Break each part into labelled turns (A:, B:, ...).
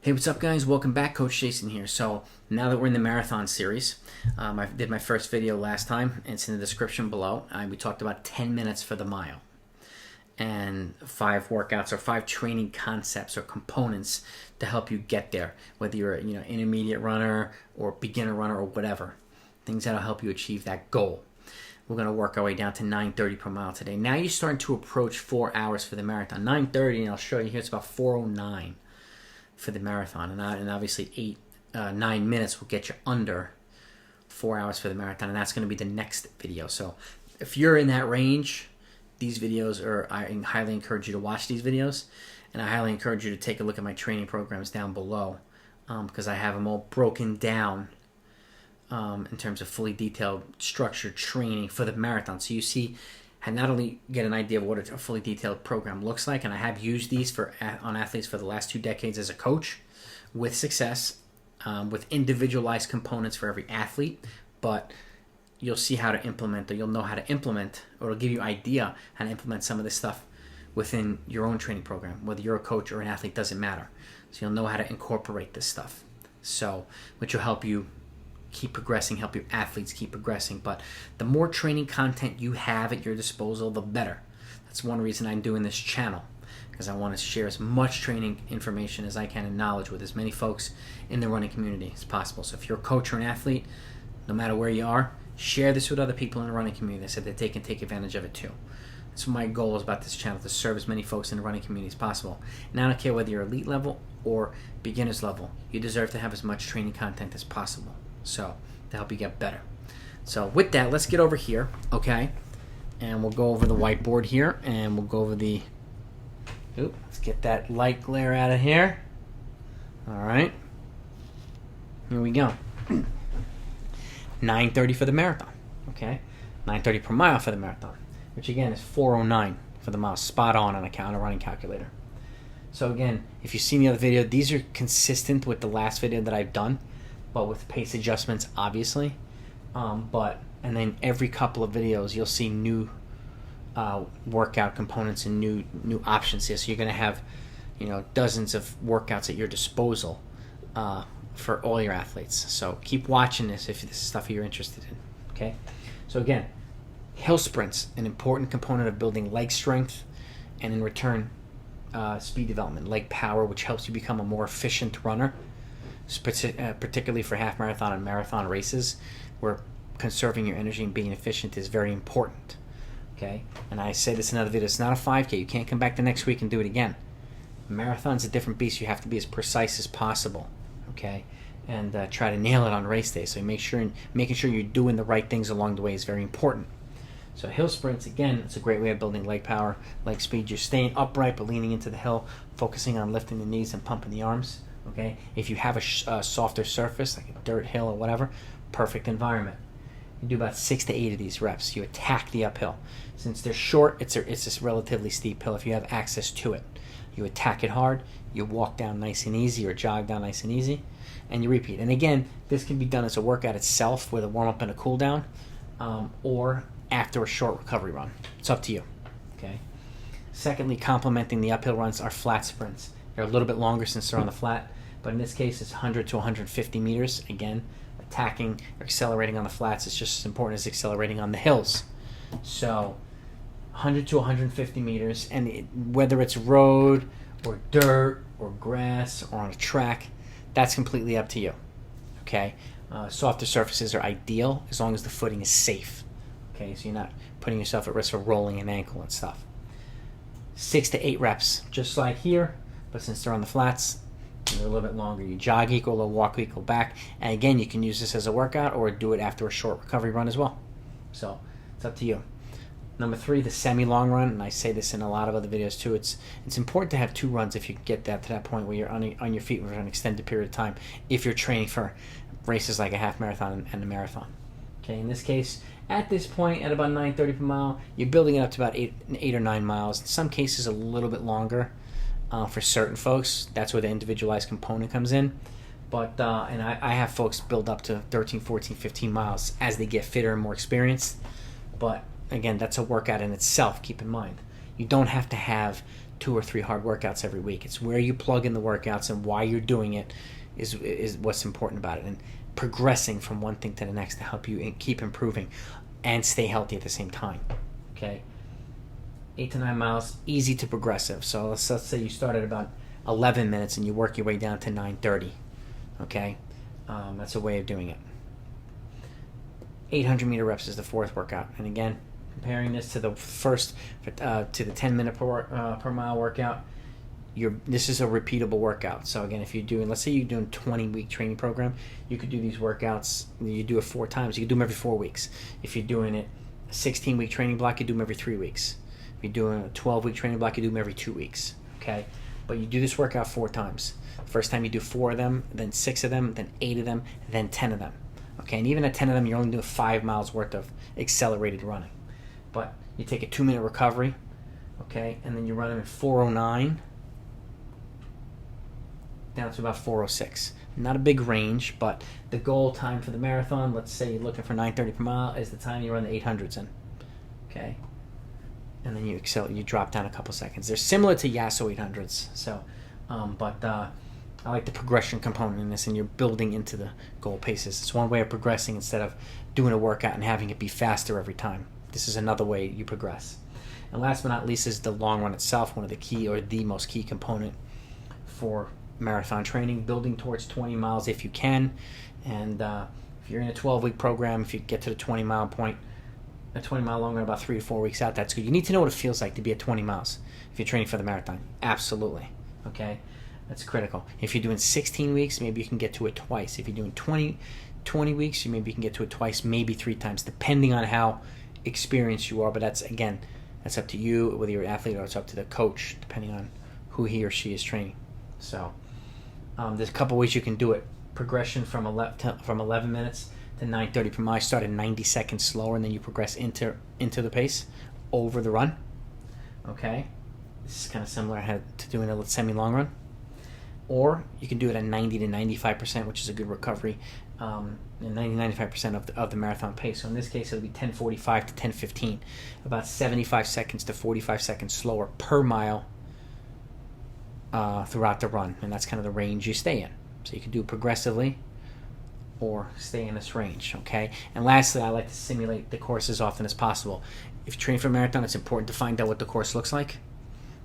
A: Hey, what's up, guys? Welcome back. Coach Jason here. So now that we're in the marathon series, I did my first video last time. It's in the description below. We talked about 10 minutes for the mile and 5 workouts or 5 training concepts or components to help you get there, whether you're intermediate runner or beginner runner or whatever. Things that'll help you achieve that goal. We're going to work our way down to 9:30 per mile today. Now you're starting to approach 4 hours for the marathon. 9:30, and I'll show you here, it's about 4:09 for the marathon, and obviously 9 minutes will get you under 4 hours for the marathon, and that's going to be the next video. So if you're in that range, these videos I highly encourage you to watch these videos, and I highly encourage you to take a look at my training programs down below, because I have them all broken down in terms of fully detailed structured training for the marathon. So you see, and not only get an idea of what a fully detailed program looks like, and I have used these on athletes for the last 2 decades as a coach with success, with individualized components for every athlete, but you'll see how to implement, or you'll know how to implement, or it'll give you an idea how to implement some of this stuff within your own training program. Whether you're a coach or an athlete, doesn't matter. So you'll know how to incorporate this stuff. So, which will help you keep progressing, help your athletes keep progressing. But the more training content you have at your disposal, the better. That's one reason I'm doing this channel, because I want to share as much training information as I can and knowledge with as many folks in the running community as possible. So if you're a coach or an athlete, no matter where you are, share this with other people in the running community so that they can take advantage of it too. That's what my goal is about this channel, to serve as many folks in the running community as possible. And I don't care whether you're elite level or beginner's level, you deserve to have as much training content as possible. So, to help you get better. So, with that, let's get over here, okay? And we'll go over the whiteboard here, and we'll go over the... let's get that light glare out of here. All right. Here we go. 9:30 for the marathon, okay? 9:30 per mile for the marathon, which again is 4:09 for the mile. Spot on a running calculator. So, again, if you've seen the other video, these are consistent with the last video that I've done, but with pace adjustments, obviously. And then every couple of videos, you'll see new workout components and new options here. So you're going to have, dozens of workouts at your disposal for all your athletes. So keep watching this if this is stuff you're interested in. Okay. So again, hill sprints, an important component of building leg strength, and in return, speed development, leg power, which helps you become a more efficient runner. Particularly for half marathon and marathon races, where conserving your energy and being efficient is very important. Okay, and I say this in another video, it's not a 5K. You can't come back the next week and do it again. Marathon's a different beast. You have to be as precise as possible. Okay, and try to nail it on race day. So making sure you're doing the right things along the way is very important. So hill sprints, again, it's a great way of building leg power, leg speed. You're staying upright but leaning into the hill, focusing on lifting the knees and pumping the arms. Okay, if you have a softer surface like a dirt hill or whatever, perfect environment. You do about 6 to 8 of these reps. You attack the uphill. Since they're short, it's a relatively steep hill if you have access to it. You attack it hard. You walk down nice and easy, or jog down nice and easy, and you repeat. And again, this can be done as a workout itself with a warm up and a cool down, or after a short recovery run. It's up to you. Okay. Secondly, complementing the uphill runs are flat sprints. They're a little bit longer since they're on the flat, but in this case it's 100 to 150 meters. Again, attacking or accelerating on the flats is just as important as accelerating on the hills. So 100 to 150 meters, and whether it's road or dirt or grass or on a track, that's completely up to you. Okay, softer surfaces are ideal as long as the footing is safe. Okay, so you're not putting yourself at risk for rolling an ankle and stuff. 6 to 8 reps, just like here. But since they're on the flats, they're a little bit longer. You jog equal or walk equal back. And again, you can use this as a workout or do it after a short recovery run as well. So it's up to you. Number 3, the semi-long run. And I say this in a lot of other videos too. It's important to have 2 runs if you get to that point where you're on your feet for an extended period of time, if you're training for races like a half marathon and a marathon. Okay, in this case, at this point, at about 9:30 per mile, you're building it up to about 8 or 9 miles. In some cases, a little bit longer. For certain folks, that's where the individualized component comes in. But and I have folks build up to 13, 14, 15 miles as they get fitter and more experienced. But again, that's a workout in itself, keep in mind. You don't have to have 2 or 3 hard workouts every week. It's where you plug in the workouts and why you're doing it is what's important about it, and progressing from one thing to the next to help you keep improving and stay healthy at the same time. Okay, 8 to 9 miles, easy to progressive. So let's say you start at about 11 minutes and you work your way down to 9:30. Okay, that's a way of doing it. 800 meter reps is the 4th workout, and again, comparing this to the first to the 10-minute per mile workout, this is a repeatable workout. So again, if you're doing, let's say you're doing a 20-week training program, you could do these workouts. You do it 4 times. You could do them every 4 weeks. If you're doing it a 16-week training block, you do them every 3 weeks. If you're doing a 12-week training block, you do them every 2 weeks. Okay, but you do this workout 4 times. First time you do 4 of them, then 6 of them, then 8 of them, then 10 of them. Okay, and even at 10 of them, you're only doing 5 miles worth of accelerated running. But you take a 2-minute recovery, okay, and then you run them at 4:09 down to about 4:06. Not a big range, but the goal time for the marathon, let's say you're looking for 9:30 per mile, is the time you run the 800s in. Okay, and then you drop down a couple seconds. They're similar to Yasso 800s, so, but I like the progression component in this, and you're building into the goal paces. It's one way of progressing instead of doing a workout and having it be faster every time. This is another way you progress. And last but not least is the long run itself, one of the key or the most key component for marathon training, building towards 20 miles if you can. And if you're in a 12-week program, if you get to the 20-mile point, a 20-mile long run about 3 to 4 weeks out, that's good. You need to know what it feels like to be at 20 miles if you're training for the marathon. Absolutely. Okay? That's critical. If you're doing 16 weeks, maybe you can get to it twice. If you're doing 20 weeks, maybe you can get to it twice, maybe 3 times, depending on how experienced you are. But that's up to you, whether you're an athlete, or it's up to the coach, depending on who he or she is training. So there's a couple ways you can do it. Progression from 11 minutes to 9:30 per mile. Start at 90 seconds slower, and then you progress into the pace over the run. Okay, this is kind of similar to doing a semi-long run. Or you can do it at 90 to 95%, which is a good recovery, and 90-95% of the marathon pace. So in this case, it'll be 10:45 to 10:15, about 75 seconds to 45 seconds slower per mile throughout the run, and that's kind of the range you stay in. So you can do it progressively or stay in this range, okay? And lastly, I like to simulate the course as often as possible. If you train for a marathon, it's important to find out what the course looks like.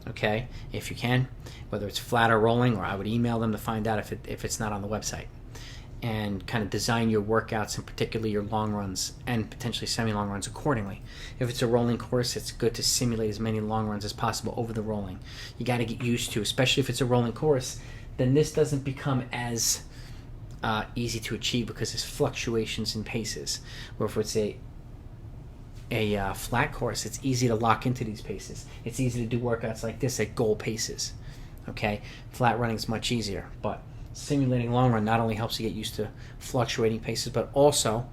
A: Okay, if you can, whether it's flat or rolling, or I would email them to find out if it's not on the website, and kind of design your workouts, and particularly your long runs and potentially semi-long runs accordingly. If it's a rolling course, it's good to simulate as many long runs as possible over the rolling. You got to get used to, especially if it's a rolling course, then this doesn't become as easy to achieve because there's fluctuations in paces. Where if it's a flat course, it's easy to lock into these paces. It's easy to do workouts like this at goal paces. Okay, flat running is much easier, but simulating long run not only helps you get used to fluctuating paces, but also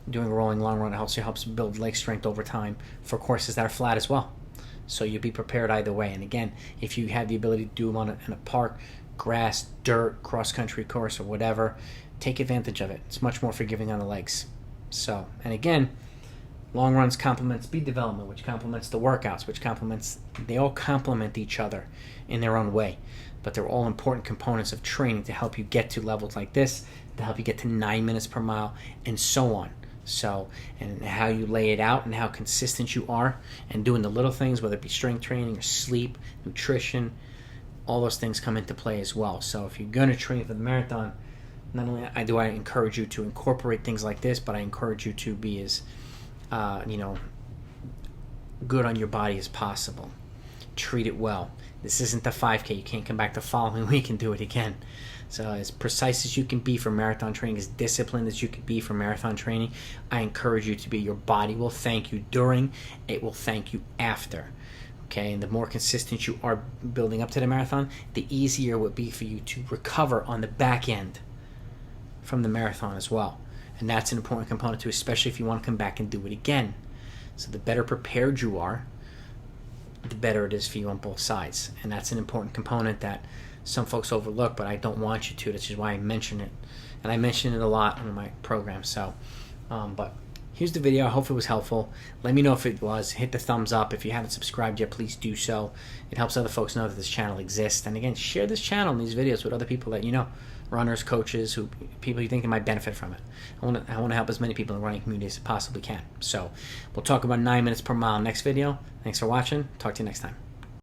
A: doing a rolling long run helps build leg strength over time for courses that are flat as well. So you'll be prepared either way. And again, if you have the ability to do them in a park, grass, dirt, cross-country course, or whatever, take advantage of it. It's much more forgiving on the legs. So, and again, long runs complement speed development, which complements the workouts, they all complement each other in their own way. But they're all important components of training to help you get to levels like this, to help you get to 9 minutes per mile, and so on. So, and how you lay it out and how consistent you are, and doing the little things, whether it be strength training or sleep, nutrition, all those things come into play as well. So if you're going to train for the marathon, not only do I encourage you to incorporate things like this, but I encourage you to be as good on your body as possible. Treat it well. This isn't the 5K. You can't come back the following week and do it again. So as precise as you can be for marathon training, as disciplined as you can be for marathon training, I encourage you to be. Your body will thank you during, it will thank you after. Okay, and the more consistent you are building up to the marathon, the easier it would be for you to recover on the back end from the marathon as well. And that's an important component too, especially if you want to come back and do it again. So the better prepared you are, the better it is for you on both sides. And that's an important component that some folks overlook, but I don't want you to. That's just why I mention it. And I mention it a lot in my program. So, but here's the video. I hope it was helpful. Let me know if it was. Hit the thumbs up. If you haven't subscribed yet, please do so. It helps other folks know that this channel exists. And again, share this channel and these videos with other people that you know, runners, coaches, people you think they might benefit from it. I want to help as many people in the running community as I possibly can. So we'll talk about 9 minutes per mile next video. Thanks for watching. Talk to you next time.